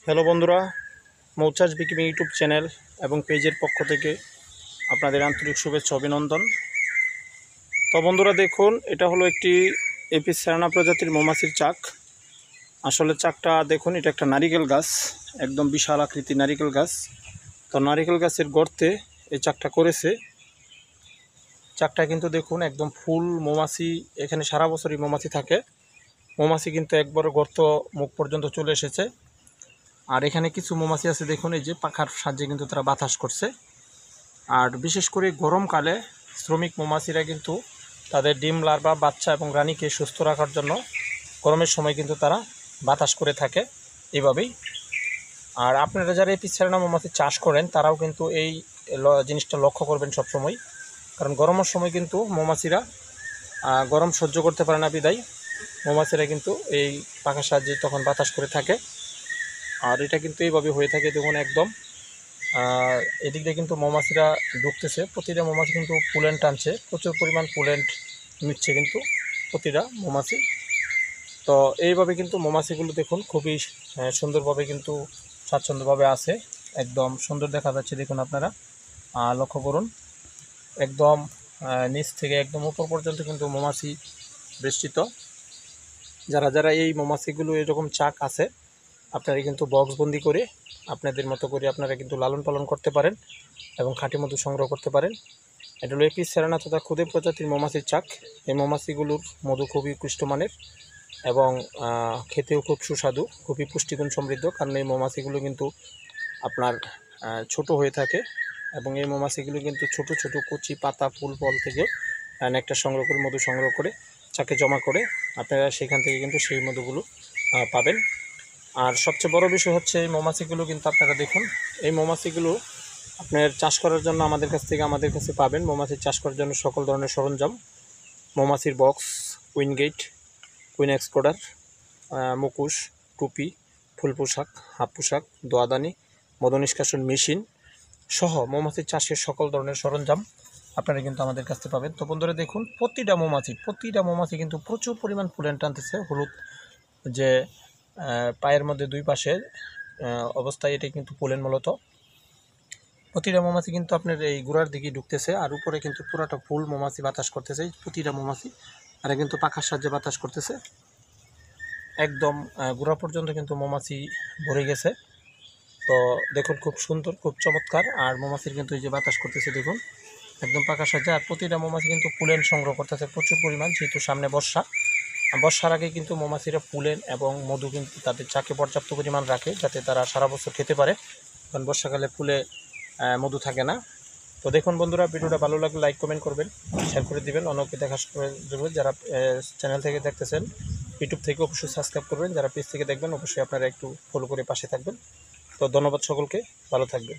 Hello বন্ধুরা, মৌচাষ বিকিং YouTube channel এবং পেজের পক্ষ থেকে আপনাদের আন্তরিক শুভেচ্ছা অভিনন্দন। তো বন্ধুরা দেখুন, এটা হলো একটি এপিস সেরানা প্রজাতির মৌমাছির চাক। আসলে চাকটা দেখুন, এটা একটা নারিকেল গাছ, একদম বিশাল আকৃতির নারিকেল গাছ। তো নারিকেল গাছের গর্তে এই চাকটা করেছে। চাকটা কিন্তু দেখুন একদম ফুল মৌমাছি, এখানে সারা বছরই মৌমাছি থাকে। মৌমাছি কিন্তু একবার গর্ত মুখ পর্যন্ত চলে এসেছে। আর এখানে কিছু মৌমাছি আছে দেখুন, এই যে পাখার সাহায্যে কিন্তু তারা বাতাস করছে। আর বিশেষ করে গরমকালে শ্রমিক মৌমাছিরা কিন্তু তাদের ডিম লার্ভা বাচ্চা এবং রানীকে সুস্থ রাখার জন্য গরমের সময় কিন্তু তারা বাতাস করে থাকে এইভাবেই। আর আপনারা যারা এপিস সেরানা মৌমাছি চাষ করেন তারাও কিন্তু এই জিনিসটা লক্ষ্য করবেন সবসময়, কারণ গরমের সময় কিন্তু মৌমাছিরা গরম সহ্য করতে পারে না, বিদায় মৌমাছিরা কিন্তু এই পাখার সাহায্যে তখন বাতাস করে থাকে। আর এটা কিন্তু এইভাবে হয়ে থাকে দেখুন একদম। এদিক দিয়ে কিন্তু মৌমাছিরা ঢুকতেছে, প্রতিটা মৌমাছি কিন্তু পুলেন্ট টানছে, প্রচুর পরিমাণ পুলেন্ট নিচ্ছে কিন্তু প্রতিটা মৌমাছি। তো এইভাবে কিন্তু মৌমাছিগুলো দেখুন খুবই সুন্দরভাবে কিন্তু স্বাচ্ছন্দ্যভাবে আছে, একদম সুন্দর দেখা যাচ্ছে। দেখুন আপনারা লক্ষ্য করুন, একদম নিচ থেকে একদম উপর পর্যন্ত কিন্তু মৌমাছি বেষ্টিত। যারা যারা এই মৌমাছিগুলো এরকম চাক আছে, আপনারা কিন্তু বক্সবন্দি করে আপনাদের মতো করে আপনারা কিন্তু লালন পালন করতে পারেন এবং খাঁটি মধু সংগ্রহ করতে পারেন। এটা হলো এপিস সেরানা তথা ক্ষুদে প্রজাতির মৌমাছির চাক। এই মৌমাছিগুলোর মধু খুবই উৎকৃষ্টমানের এবং খেতেও খুব সুস্বাদু, খুবই পুষ্টিগুণ সমৃদ্ধ, কারণ এই মৌমাছিগুলো কিন্তু আপনার ছোট হয়ে থাকে এবং এই মৌমাছিগুলো কিন্তু ছোট ছোট কচি পাতা ফুল ফল থেকে নেকটার সংগ্রহ করে মধু সংগ্রহ করে চাকে জমা করে আপনারা সেখান থেকে কিন্তু সেই মধুগুলো পাবেন। আর সবচেয়ে বড় বিষয় হচ্ছে এই মৌমাছিগুলো কিন্তু আপনারা দেখুন, এই মৌমাছিগুলো আপনার চাষ করার জন্য আমাদের কাছে পাবেন মৌমাছির চাষ করার জন্য সকল ধরনের সরঞ্জাম, মৌমাছির box, queen gate, queen explorer, মুখোশ, টুপি, ফুল পোশাক, হাফ পোশাক, দোয়াদানি, মধু নিষ্কাশন মেশিন সহ মৌমাছির চাষের সকল ধরনের সরঞ্জাম আপনারা কিন্তু আমাদের কাছে পাবেন। তো বন্ধুরা দেখুন, প্রতিটা মৌমাছি কিন্তু প্রচুর পরিমাণ পুলেন টানতেছে। হলুদ যে পায়ের মধ্যে দুই পাশে অবস্থায় এটি কিন্তু পুলেন, মূলত প্রতিটা মৌমাছি কিন্তু আপনার এই গোড়ার দিকে ঢুকতেছে। আর উপরে কিন্তু পুরাটা ফুল মৌমাছি বাতাস করতেছে, প্রতিটা মৌমাছি আর কিন্তু পাখার সাহায্যে বাতাস করতেছে। একদম গোড়া পর্যন্ত কিন্তু মৌমাছি ভরে গেছে। তো দেখুন খুব সুন্দর, খুব চমৎকার। আর মৌমাছির কিন্তু এই যে বাতাস করতেছে দেখুন একদম পাখার সাহায্যে। আর প্রতিটা মৌমাছি কিন্তু পুলেন সংগ্রহ করতেছে প্রচুর পরিমাণ, যেহেতু সামনে বর্ষার আগে কিন্তু মৌমাছিরা পুলেন এবং মধু কিন্তু তাদের চাকে পর্যাপ্ত পরিমাণ রাখে, যাতে তারা সারা বছর খেতে পারে, কারণ বর্ষাকালে ফুলে মধু থাকে না। তো দেখুন বন্ধুরা, ভিডিওটা ভালো লাগলে লাইক কমেন্ট করবেন, শেয়ার করে দিবেন, অন্যকে দেখা করে দেবেন। যারা চ্যানেল থেকে দেখতেছেন ইউটিউব থেকে অবশ্যই সাবস্ক্রাইব করবেন, যারা পেজ থেকে দেখবেন অবশ্যই আপনারা একটু ফলো করে পাশে থাকবেন। তো ধন্যবাদ সকলকে, ভালো থাকবেন।